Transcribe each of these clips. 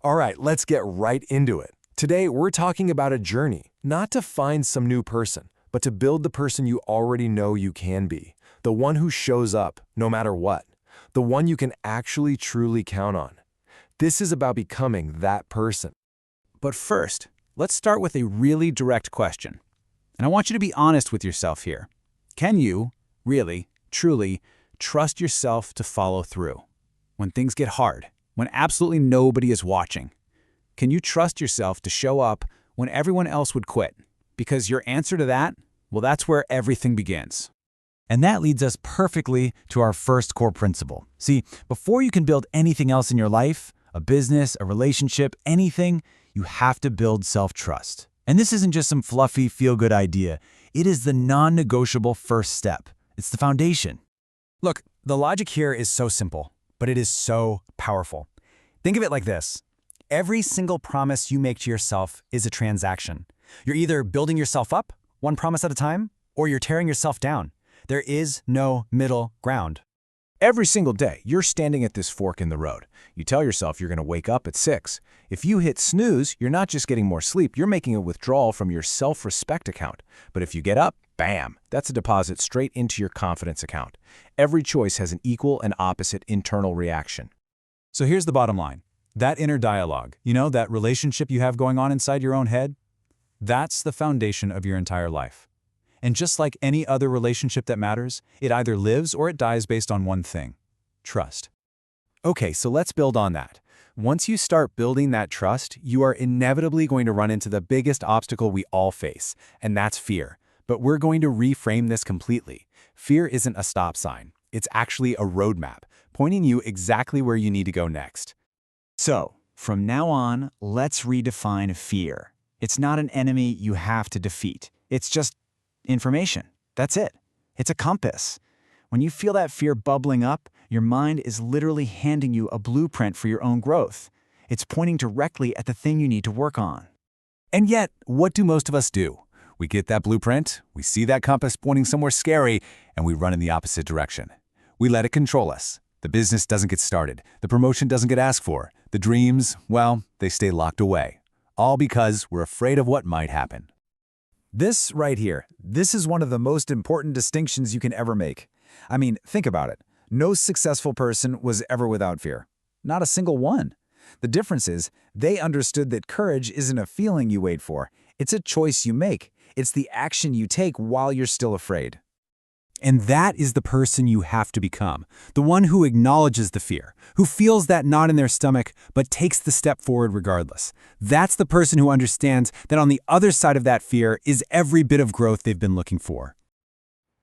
All right, let's get right into it. Today, we're talking about a journey, not to find some new person, but to build the person you already know you can be, the one who shows up no matter what, the one you can actually truly count on. This is about becoming that person. But first, let's start with a really direct question. And I want you to be honest with yourself here. Can you, really, truly, trust yourself to follow through? When things get hard, when absolutely nobody is watching, can you trust yourself to show up when everyone else would quit? Because your answer to that, well, that's where everything begins. And that leads us perfectly to our first core principle. See, before you can build anything else in your life, a business, a relationship, anything, you have to build self-trust. And this isn't just some fluffy, feel-good idea. It is the non-negotiable first step. It's the foundation. Look, the logic here is so simple, but it is so powerful. Think of it like this. Every single promise you make to yourself is a transaction. You're either building yourself up, one promise at a time, or you're tearing yourself down. There is no middle ground. Every single day, you're standing at this fork in the road. You tell yourself you're going to wake up at 6. If you hit snooze, you're not just getting more sleep, you're making a withdrawal from your self-respect account. But if you get up, bam, that's a deposit straight into your confidence account. Every choice has an equal and opposite internal reaction. So here's the bottom line. That inner dialogue, that relationship you have going on inside your own head, that's the foundation of your entire life. And just like any other relationship that matters, it either lives or it dies based on one thing: trust. Okay, so let's build on that. Once you start building that trust, you are inevitably going to run into the biggest obstacle we all face, and that's fear. But we're going to reframe this completely. Fear isn't a stop sign. It's actually a roadmap, pointing you exactly where you need to go next. So, from now on, let's redefine fear. It's not an enemy you have to defeat. It's just information. That's it. It's a compass. When you feel that fear bubbling up, your mind is literally handing you a blueprint for your own growth. It's pointing directly at the thing you need to work on. And yet, what do most of us do? We get that blueprint, we see that compass pointing somewhere scary, and we run in the opposite direction. We let it control us. The business doesn't get started. The promotion doesn't get asked for. The dreams, well, they stay locked away. All because we're afraid of what might happen. This right here, this is one of the most important distinctions you can ever make. I mean, think about it. No successful person was ever without fear. Not a single one. The difference is, they understood that courage isn't a feeling you wait for. It's a choice you make. It's the action you take while you're still afraid. And that is the person you have to become. The one who acknowledges the fear, who feels that knot in their stomach, but takes the step forward regardless. That's the person who understands that on the other side of that fear is every bit of growth they've been looking for.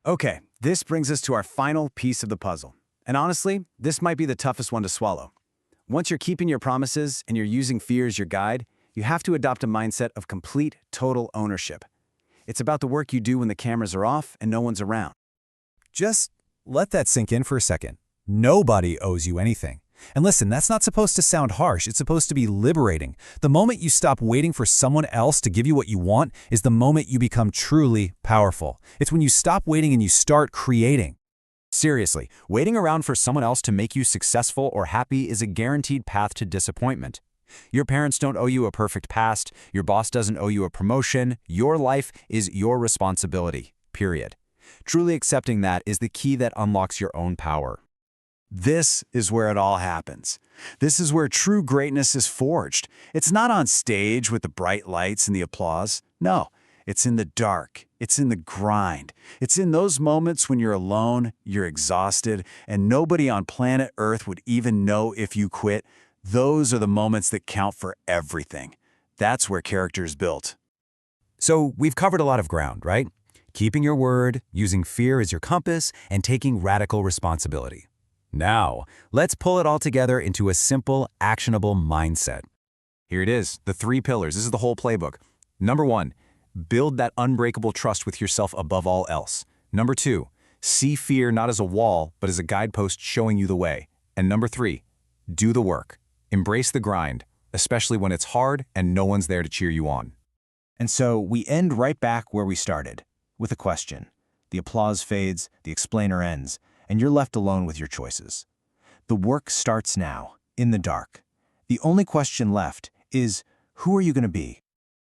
Okay, this brings us to our final piece of the puzzle. And honestly, this might be the toughest one to swallow. Once you're keeping your promises and you're using fear as your guide, you have to adopt a mindset of complete, total ownership. It's about the work you do when the cameras are off and no one's around. Just let that sink in for a second. Nobody owes you anything. And listen, that's not supposed to sound harsh. It's supposed to be liberating. The moment you stop waiting for someone else to give you what you want is the moment you become truly powerful. It's when you stop waiting and you start creating. Seriously, waiting around for someone else to make you successful or happy is a guaranteed path to disappointment. Your parents don't owe you a perfect past. Your boss doesn't owe you a promotion. Your life is your responsibility, period. Truly accepting that is the key that unlocks your own power. This is where it all happens. This is where true greatness is forged. It's not on stage with the bright lights and the applause. No, it's in the dark. It's in the grind. It's in those moments when you're alone, you're exhausted, and nobody on planet Earth would even know if you quit. Those are the moments that count for everything. That's where character is built. So we've covered a lot of ground, right? Keeping your word, using fear as your compass, and taking radical responsibility. Now, let's pull it all together into a simple, actionable mindset. Here it is, the 3 pillars. This is the whole playbook. Number 1, build that unbreakable trust with yourself above all else. Number 2, see fear not as a wall, but as a guidepost showing you the way. And number 3, do the work. Embrace the grind, especially when it's hard and no one's there to cheer you on. And so we end right back where we started, with a question. The applause fades, the explainer ends, and you're left alone with your choices. The work starts now, in the dark. The only question left is, who are you going to be?